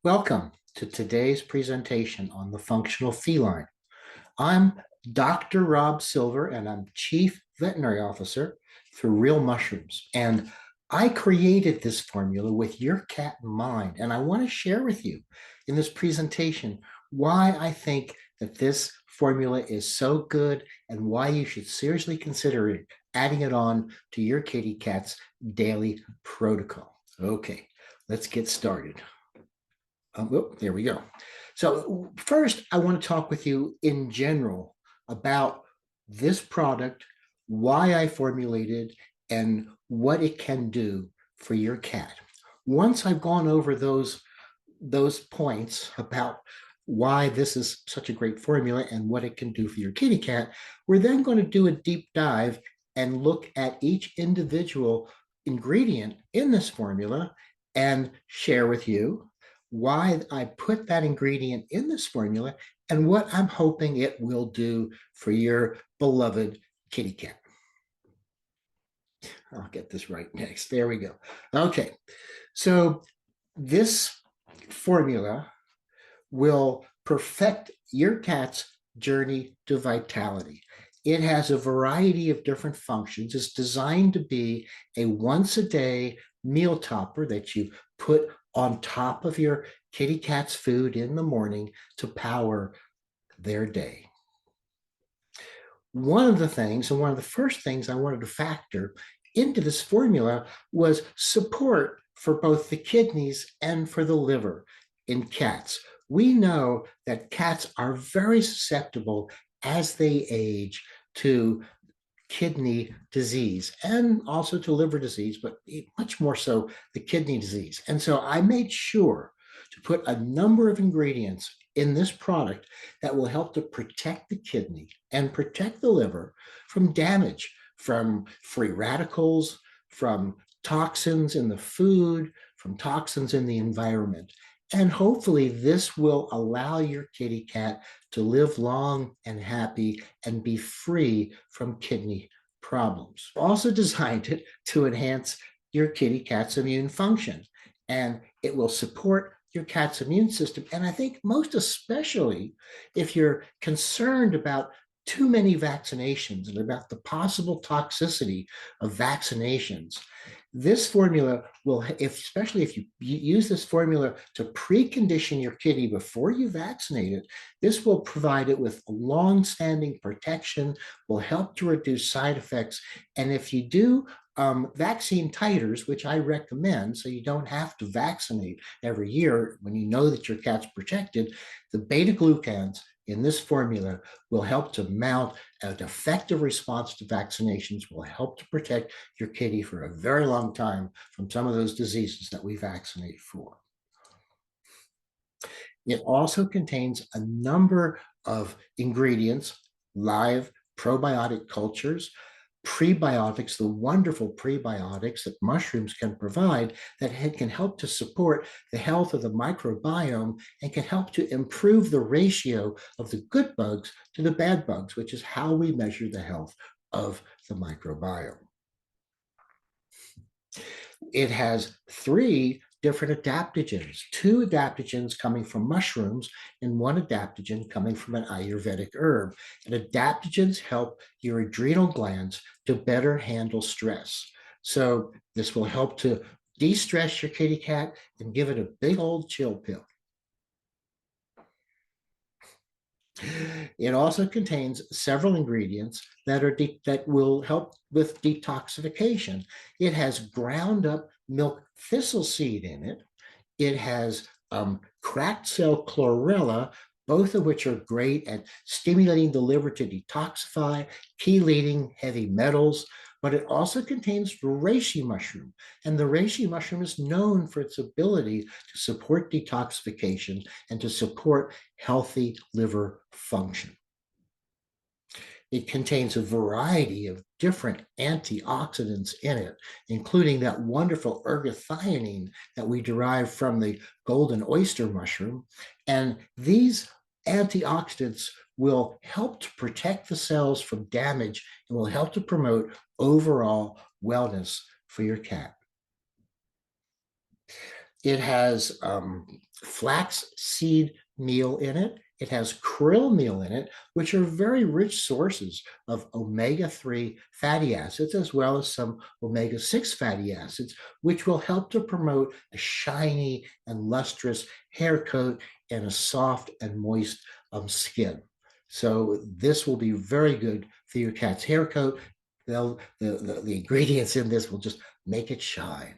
Welcome to today's presentation on the functional feline. I'm Dr. Rob Silver, and I'm Chief Veterinary Officer for Real Mushrooms. And I created this formula with your cat in mind, and I want to share with you in this presentation why I think that this formula is so good and why you should seriously consider it, adding it on to your kitty cat's daily protocol. Okay, let's get started. There we go. So first, I want to talk with you in general about this product, why I formulated, and what it can do for your cat. Once I've gone over those points about why this is such a great formula and what it can do for your kitty cat, we're then going to do a deep dive and look at each individual ingredient in this formula and share with you why I put that ingredient in this formula and what I'm hoping it will do for your beloved kitty cat. I'll get this right next. There we go. Okay, so this formula will perfect your cat's journey to vitality. It has a variety of different functions. It's designed to be a once a day meal topper that you put on top of your kitty cat's food in the morning to power their day. One of the things, and one of the first things I wanted to factor into this formula was support for both the kidneys and for the liver in cats. We know that cats are very susceptible as they age to kidney disease and also to liver disease, but much more so the kidney disease. And so I made sure to put a number of ingredients in this product that will help to protect the kidney and protect the liver from damage from free radicals, from toxins in the food, from toxins in the environment. And hopefully this will allow your kitty cat to live long and happy and be free from kidney problems. Also designed it to enhance your kitty cat's immune function, and it will support your cat's immune system. And I think most especially if you're concerned about too many vaccinations and about the possible toxicity of vaccinations, this formula will, especially if you use this formula to precondition your kitty before you vaccinate it, this will provide it with long-standing protection, will help to reduce side effects. And if you do vaccine titers, which I recommend, so you don't have to vaccinate every year when you know that your cat's protected, the beta glucans in this formula will help to mount an effective response to vaccinations, will help to protect your kitty for a very long time from some of those diseases that we vaccinate for. It also contains a number of ingredients, live probiotic cultures, prebiotics, the wonderful prebiotics that mushrooms can provide that can help to support the health of the microbiome and can help to improve the ratio of the good bugs to the bad bugs, which is how we measure the health of the microbiome. It has 3 different adaptogens, 2 adaptogens coming from mushrooms and 1 adaptogen coming from an Ayurvedic herb. And adaptogens help your adrenal glands to better handle stress. So this will help to de-stress your kitty cat and give it a big old chill pill. It also contains several ingredients that will help with detoxification. It has ground up milk thistle seed in it. It has cracked cell chlorella, both of which are great at stimulating the liver to detoxify, chelating heavy metals, but it also contains reishi mushroom. And the reishi mushroom is known for its ability to support detoxification and to support healthy liver function. It contains a variety of different antioxidants in it, including that wonderful ergothioneine that we derive from the golden oyster mushroom. And these antioxidants will help to protect the cells from damage and will help to promote overall wellness for your cat. It has flaxseed meal in it. It has krill meal in it, which are very rich sources of omega-3 fatty acids, as well as some omega-6 fatty acids, which will help to promote a shiny and lustrous hair coat and a soft and moist skin. So this will be very good for your cat's hair coat. The ingredients in this will just make it shine.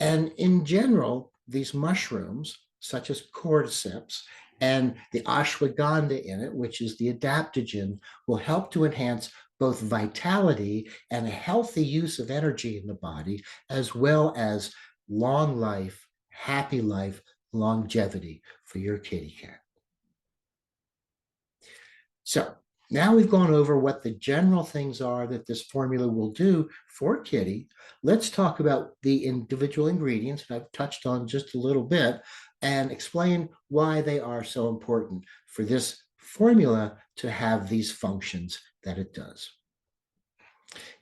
And in general, these mushrooms, such as cordyceps and the ashwagandha in it, which is the adaptogen, will help to enhance both vitality and a healthy use of energy in the body, as well as long life, happy life, longevity for your kitty cat. So now we've gone over what the general things are that this formula will do for kitty. Let's talk about the individual ingredients that I've touched on just a little bit and explain why they are so important for this formula to have these functions that it does.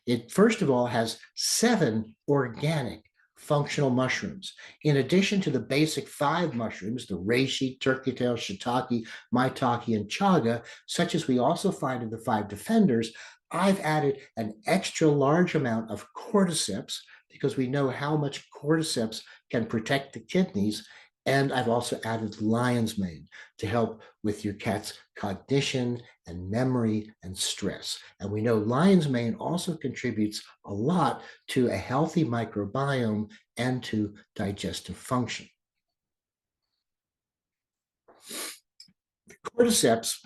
It, first of all, has 7 organic functional mushrooms. In addition to the basic 5 mushrooms, the reishi, turkey tail, shiitake, maitake, and chaga, such as we also find in the 5 defenders, I've added an extra large amount of cordyceps because we know how much cordyceps can protect the kidneys. And I've also added lion's mane to help with your cat's cognition and memory and stress. And we know lion's mane also contributes a lot to a healthy microbiome and to digestive function. Cordyceps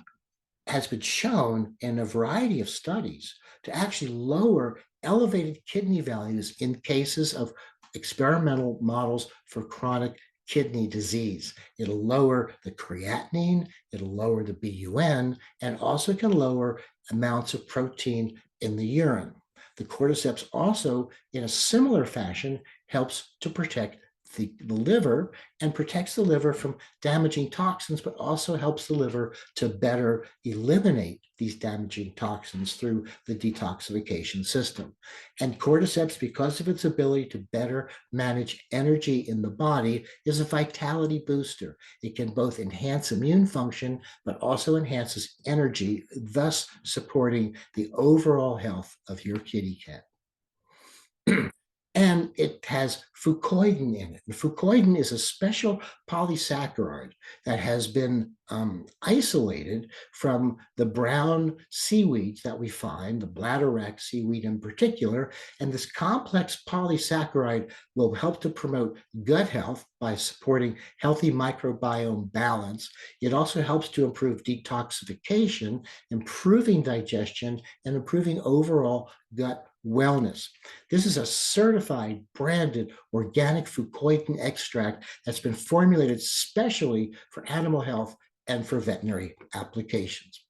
has been shown in a variety of studies to actually lower elevated kidney values in cases of experimental models for chronic kidney disease. It'll lower the creatinine, it'll lower the BUN, and also can lower amounts of protein in the urine. The cordyceps also, in a similar fashion, helps to protect the liver and protects the liver from damaging toxins, but also helps the liver to better eliminate these damaging toxins through the detoxification system. And cordyceps, because of its ability to better manage energy in the body, is a vitality booster. It can both enhance immune function, but also enhances energy, thus supporting the overall health of your kitty cat. And it has fucoidan in it. And fucoidan is a special polysaccharide that has been isolated from the brown seaweeds that we find, the bladderwrack seaweed in particular. And this complex polysaccharide will help to promote gut health by supporting healthy microbiome balance. It also helps to improve detoxification, improving digestion, and improving overall gut wellness. This is a certified, branded, organic fucoidan extract that's been formulated specially for animal health and for veterinary applications.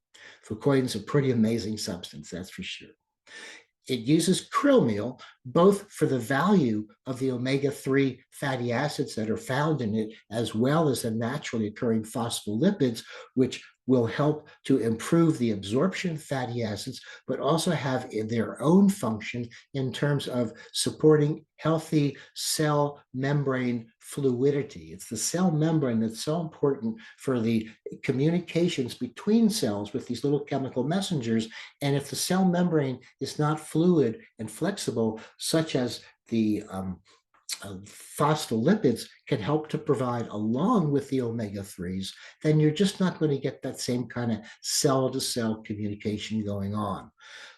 Fucoidan is a pretty amazing substance, that's for sure. It uses krill meal, both for the value of the omega-3 fatty acids that are found in it, as well as the naturally occurring phospholipids, which will help to improve the absorption of fatty acids, but also have their own function in terms of supporting healthy cell membrane fluidity. It's the cell membrane that's so important for the communications between cells with these little chemical messengers. And if the cell membrane is not fluid and flexible, such as the phospholipids can help to provide along with the omega-3s, then you're just not going to get that same kind of cell-to-cell communication going on.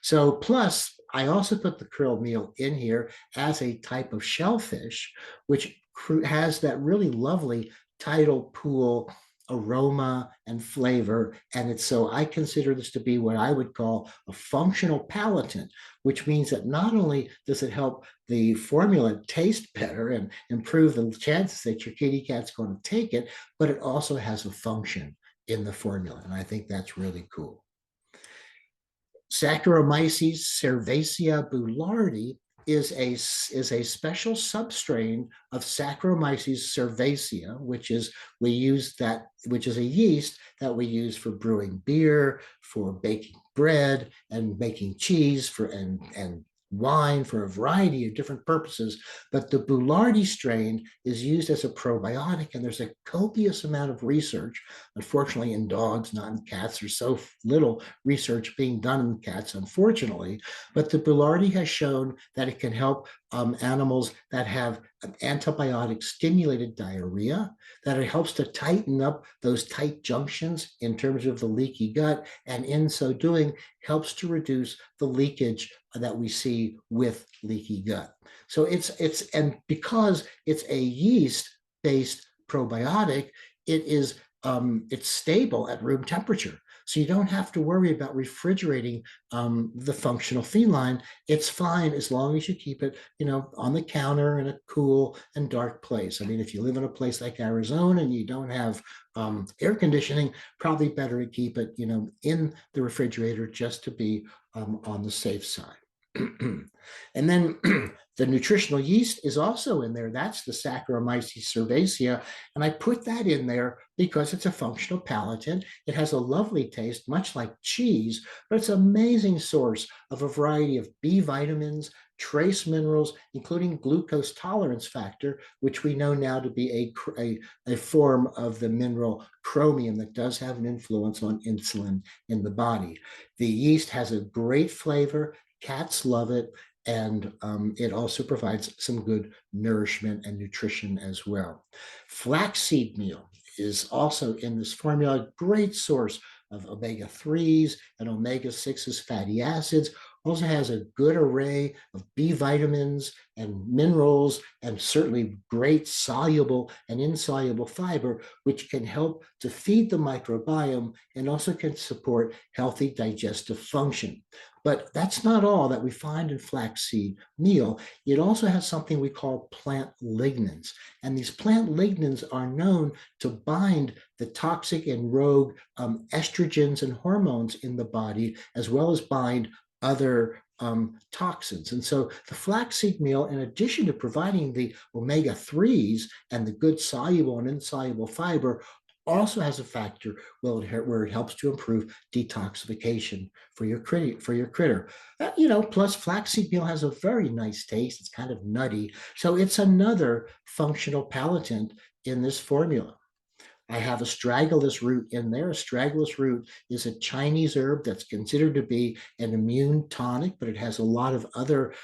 So plus, I also put the krill meal in here as a type of shellfish, which has that really lovely tidal pool aroma and flavor. And it's so I consider this to be what I would call a functional palatant, which means that not only does it help the formula taste better and improve the chances that your kitty cat's going to take it, but it also has a function in the formula. And I think that's really cool. Saccharomyces cerevisiae boulardii is a special substrain of Saccharomyces cerevisiae, which is a yeast that we use for brewing beer, for baking bread, and making cheese and wine, for a variety of different purposes. But the Boulardi strain is used as a probiotic, and there's a copious amount of research, unfortunately, in dogs, not in cats. There's so little research being done in cats, unfortunately. But the Boulardi has shown that it can help animals that have antibiotic stimulated diarrhea, that it helps to tighten up those tight junctions in terms of the leaky gut, and in so doing helps to reduce the leakage that we see with leaky gut. So and because it's a yeast based probiotic, it's stable at room temperature. So you don't have to worry about refrigerating the functional feline. It's fine as long as you keep it, on the counter in a cool and dark place. I mean, if you live in a place like Arizona and you don't have air conditioning, probably better to keep it, in the refrigerator just to be on the safe side. And then the nutritional yeast is also in there. That's the Saccharomyces cerevisiae. And I put that in there because it's a functional palatine. It has a lovely taste, much like cheese, but it's an amazing source of a variety of B vitamins, trace minerals, including glucose tolerance factor, which we know now to be a form of the mineral chromium that does have an influence on insulin in the body. The yeast has a great flavor. Cats love it, and it also provides some good nourishment and nutrition as well. Flaxseed meal is also in this formula, great source of omega-3s and omega-6s fatty acids. Also has a good array of B vitamins and minerals, and certainly great soluble and insoluble fiber, which can help to feed the microbiome and also can support healthy digestive function. But that's not all that we find in flaxseed meal. It also has something we call plant lignans. And these plant lignans are known to bind the toxic and rogue estrogens and hormones in the body, as well as bind other toxins. And so the flaxseed meal, in addition to providing the omega-3s and the good soluble and insoluble fiber, also has a factor where it helps to improve detoxification for your critter. Plus flaxseed meal has a very nice taste. It's kind of nutty. So it's another functional palatine in this formula. I have astragalus root in there. Astragalus root is a Chinese herb that's considered to be an immune tonic, but it has a lot of other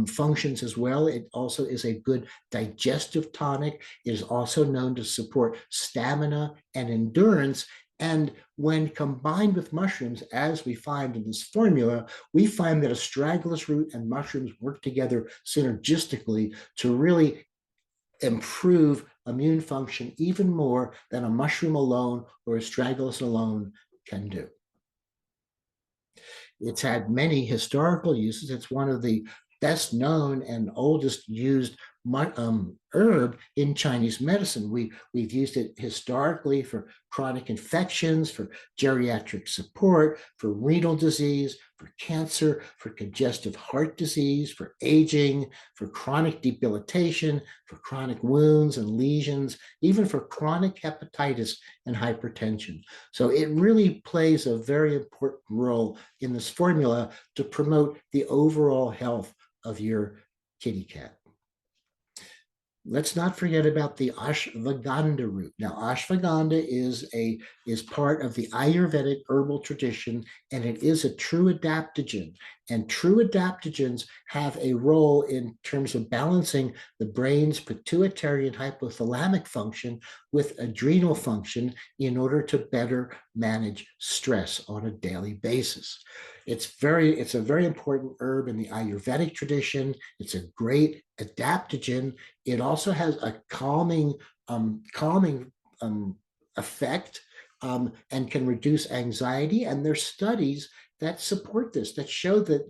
functions as well. It also is a good digestive tonic. It is also known to support stamina and endurance. And when combined with mushrooms, as we find in this formula, we find that astragalus root and mushrooms work together synergistically to really improve immune function even more than a mushroom alone or astragalus alone can do. It's had many historical uses. It's one of the best known and oldest used herb in Chinese medicine. We've used it historically for chronic infections, for geriatric support, for renal disease, for cancer, for congestive heart disease, for aging, for chronic debilitation, for chronic wounds and lesions, even for chronic hepatitis and hypertension. So it really plays a very important role in this formula to promote the overall health of your kitty cat. Let's not forget about the ashwagandha root. Now, ashwagandha is part of the Ayurvedic herbal tradition, and it is a true adaptogen. And true adaptogens have a role in terms of balancing the brain's pituitary and hypothalamic function with adrenal function in order to better manage stress on a daily basis. It's a very important herb in the Ayurvedic tradition. It's a great adaptogen. It also has a calming effect and can reduce anxiety. And there's studies that support this, that show that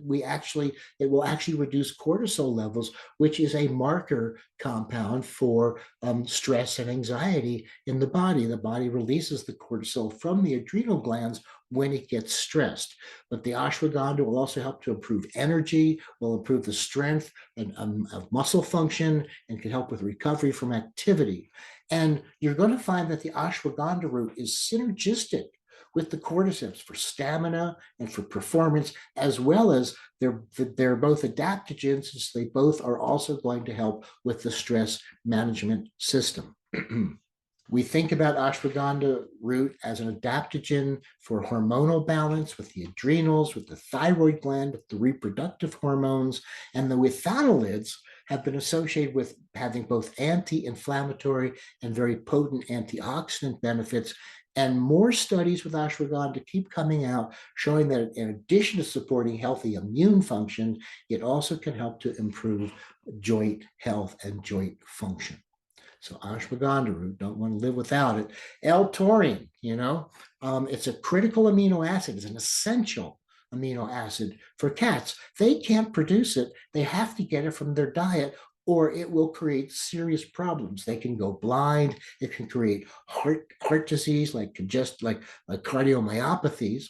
it will actually reduce cortisol levels, which is a marker compound for stress and anxiety in the body. The body releases the cortisol from the adrenal glands when it gets stressed. But the ashwagandha will also help to improve energy, will improve the strength of muscle function, and can help with recovery from activity. And you're going to find that the ashwagandha root is synergistic with the cordyceps for stamina and for performance, as well as they're both adaptogens, since they both are also going to help with the stress management system. We think about ashwagandha root as an adaptogen for hormonal balance with the adrenals, with the thyroid gland, with the reproductive hormones, and the withanolids have been associated with having both anti-inflammatory and very potent antioxidant benefits. And more studies with ashwagandha keep coming out showing that in addition to supporting healthy immune function, it also can help to improve joint health and joint function. So ashwagandha root, don't want to live without it. L-taurine, it's a critical amino acid. It's an essential amino acid for cats. They can't produce it. They have to get it from their diet, or it will create serious problems. They can go blind. It can create heart disease, like cardiomyopathies.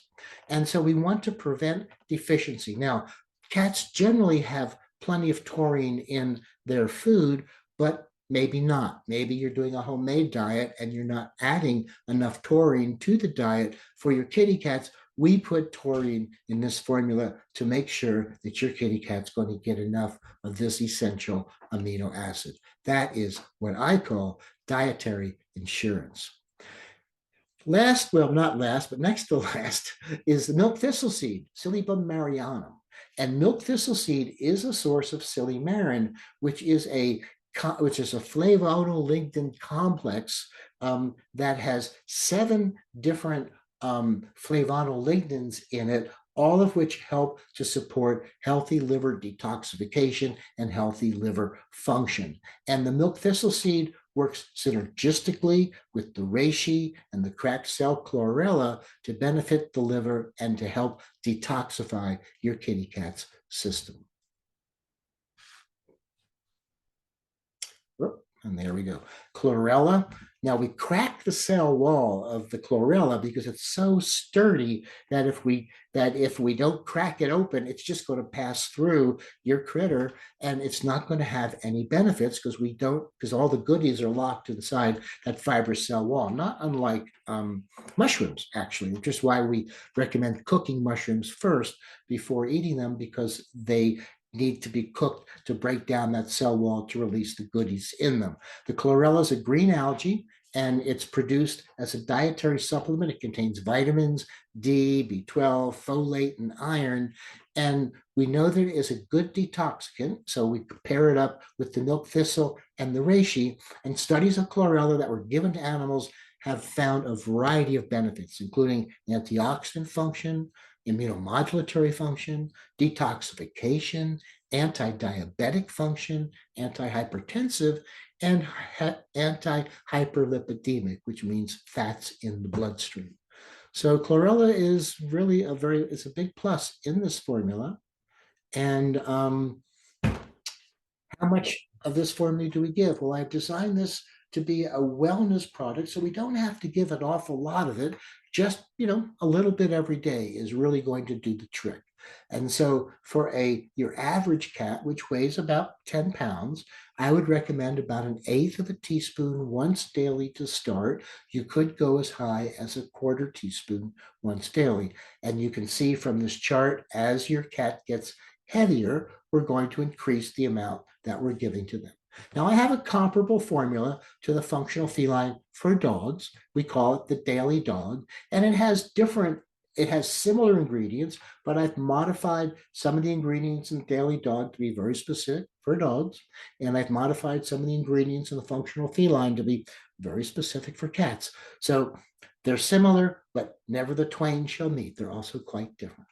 And so we want to prevent deficiency. Now, cats generally have plenty of taurine in their food, but maybe not. Maybe you're doing a homemade diet and you're not adding enough taurine to the diet for your kitty cats. We put taurine in this formula to make sure that your kitty cat's going to get enough of this essential amino acid. That is what I call dietary insurance. Last, well, not last, but next to last is the milk thistle seed, Silybum marianum. And milk thistle seed is a source of silymarin, which is a flavonolignin complex that has 7 different flavonolignins in it, all of which help to support healthy liver detoxification and healthy liver function. And the milk thistle seed works synergistically with the reishi and the cracked cell chlorella to benefit the liver and to help detoxify your kitty cat's system. And there we go. Chlorella. Now we crack the cell wall of the chlorella because it's so sturdy that if we don't crack it open, it's just going to pass through your critter and it's not going to have any benefits because all the goodies are locked inside that fibrous cell wall. Not unlike mushrooms, actually, which is why we recommend cooking mushrooms first before eating them, because they need to be cooked to break down that cell wall to release the goodies in them. The chlorella is a green algae, and it's produced as a dietary supplement. It contains vitamins D, B12, folate, and iron. And we know that it is a good detoxicant, so we pair it up with the milk thistle and the reishi. And studies of chlorella that were given to animals have found a variety of benefits, including antioxidant function, immunomodulatory function, detoxification, anti-diabetic function, anti-hypertensive, and anti-hyperlipidemic, which means fats in the bloodstream. So chlorella is really it's a big plus in this formula. And how much of this formula do we give? Well, I've designed this to be a wellness product, so we don't have to give an awful lot of it. Just, a little bit every day is really going to do the trick. And so for your average cat, which weighs about 10 pounds, I would recommend about 1/8 of a teaspoon once daily to start. You could go as high as 1/4 teaspoon once daily. And you can see from this chart, as your cat gets heavier, we're going to increase the amount that we're giving to them. Now, I have a comparable formula to the Functional Feline for dogs. We call it the Daily Dog, and it has similar ingredients, but I've modified some of the ingredients in the Daily Dog to be very specific for dogs, and I've modified some of the ingredients in the Functional Feline to be very specific for cats. So they're similar, but never the twain shall meet. They're also quite different.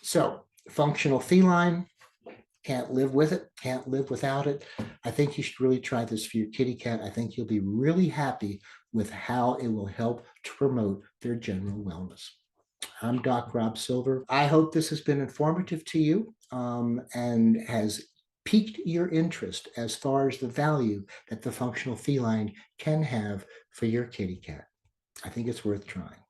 So Functional Feline, can't live with it, can't live without it. I think you should really try this for your kitty cat. I think you'll be really happy with how it will help to promote their general wellness. I'm Doc Rob Silver. I hope this has been informative to you and has piqued your interest as far as the value that the Functional Feline can have for your kitty cat. I think it's worth trying.